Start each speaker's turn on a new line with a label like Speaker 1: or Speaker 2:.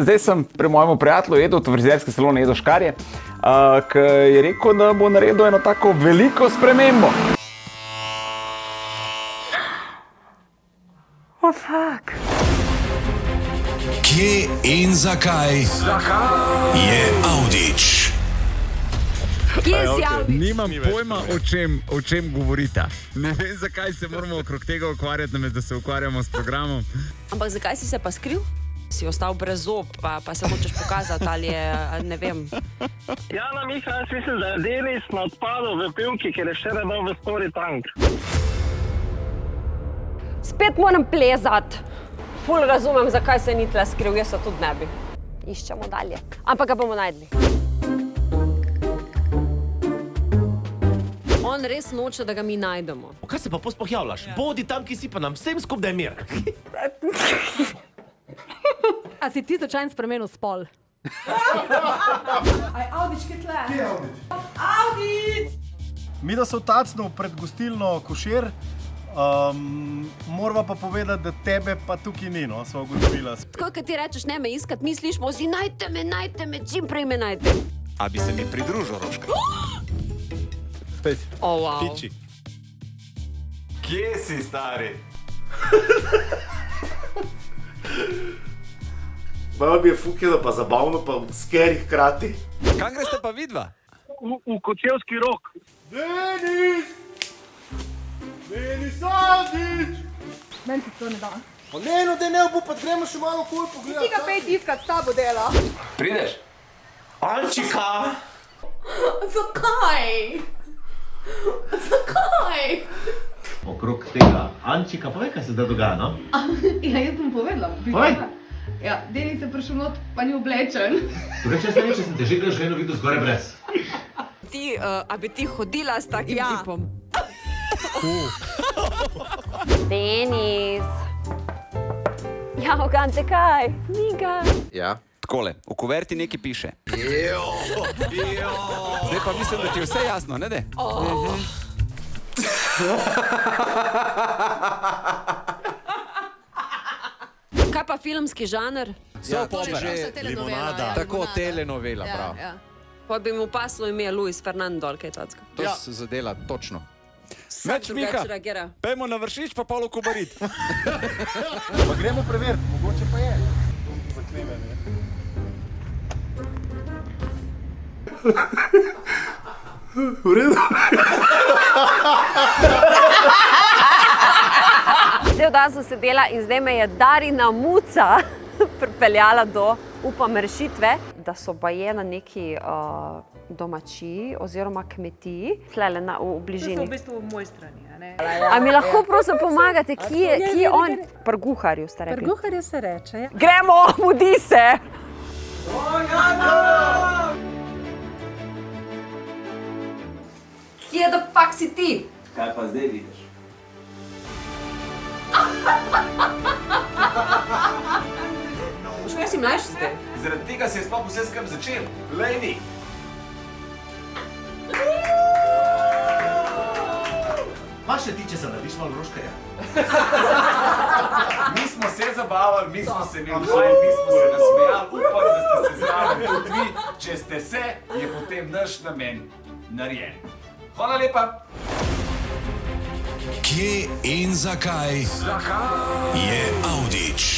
Speaker 1: Zdaj sem pri mojemu prijatelju jedel v frizerski salon Edo Škarje, ki je rekel, da bo naredil eno tako veliko spremembo.
Speaker 2: Oh, fuck.
Speaker 3: Kje in zakaj je Avdić?
Speaker 2: Kje si Avdić?
Speaker 4: Nimam pojma, o čem govorita. Ne vem, zakaj se moramo okrog tega ukvarjati, namesto da se ukvarjamo s programom.
Speaker 2: Ampak zakaj si se pa skril? Si ostal brez zob, pa se hočeš pokazati, ali je, ne vem.
Speaker 5: Jana Miha, jaz mislim, da je Denis na odpadu v pivki, ker je včeraj dal v story tank.
Speaker 2: Spet moram plezati. Ful razumem, zakaj se ni tle skril, jaz se tudi ne bi. Iščemo dalje. Ampak ga bomo najdli. On res noče, da ga mi najdemo.
Speaker 6: Kaj se pa posploh javljaš? Bodi tam, ki si, pa nam vsem skup, da je mir.
Speaker 7: A si ti začajen spremenil spol?
Speaker 8: Aj, Avdić, kje tle? Kje je Avdić? Avdić!
Speaker 9: Mi da so tacnil pred gostilno Košir, morava pa povedati, da tebe pa tukaj ni, no, sva ugotovila.
Speaker 2: Tako, kad ti rečeš, ne me iskat, misliš, mozi, najte me, čim prej me najte.
Speaker 4: A bi se mi pridružil, Roška?
Speaker 2: Oh, wow.
Speaker 4: Piči. Kje si, stari?
Speaker 6: Malo bi je fukilo, pa zabavno, pa skeri hkrati.
Speaker 4: Kam greste pa vidva?
Speaker 5: V Kočevski rok.
Speaker 9: Denis! Denis Avdić!
Speaker 8: Meni se to ne da.
Speaker 9: Pa ne, pa gremo še malo kol pogledati.
Speaker 8: Ti ga pej iskat, s tabo dela.
Speaker 6: Prideš? Ančika!
Speaker 8: Zakaj? Zakaj?
Speaker 6: Okrog tega Ančika, povej, kaj se zdaj dogaja, no?
Speaker 8: Ja, jaz sem povedala.
Speaker 6: Povej.
Speaker 8: Ja, Denis je prišel not, pa ni oblečen.
Speaker 6: Drugače, jaz ne vem, če sem te že kdaj v življenju videl zgoraj brez.
Speaker 2: A bi ti hodila s takim tipom? Denis. Ja, ogante kaj? Ni ga.
Speaker 4: Ja. Takole, v kuverti nekaj piše. Zdaj pa mislim, da ti je vse jasno, ne de?
Speaker 2: Kaj pa filmski žanr?
Speaker 4: Soap opera.
Speaker 8: Limonada.
Speaker 4: Tako, telenovela, prav.
Speaker 2: Pa bi mu paslo ime Luis Fernando, ali kaj tacka.
Speaker 4: To se zadela točno.
Speaker 2: Vsak drugače reagira.
Speaker 4: Pejmo na Vršič, pa polo Kubarit.
Speaker 9: Pa gremo preveriti, mogoče pa je. Zaklenjanje.
Speaker 6: V redu.
Speaker 2: Cel dan sem sedela in zdaj me je Darina muca pripeljala do, upam, rešitve, da so baje na neki domačiji oziroma kmetiji, tlele v bližini.
Speaker 8: To so v bistvu v moj strani, a ne?
Speaker 2: A mi lahko prosim pomagate, kje je on? Pri Guharju ste rekli.
Speaker 8: Pri Guharju se reče, ja.
Speaker 2: Gremo, mudi se! Kje da pak si ti?
Speaker 6: Kaj pa zdaj vidiš?
Speaker 2: Kaj si mlajši zdaj?
Speaker 6: Zaradi tega se je sploh vse skrb začel. Lejni! Pa še ti, če se narediš malo Roškarja. Mi smo se zabavali, mi smo se imeli fajn, mi smo se nasmejali, upam, da ste se zraven tudi vi. Če ste se, je potem naš namen narejen. Hvala lepa!
Speaker 3: Kje in zakaj je Avdić?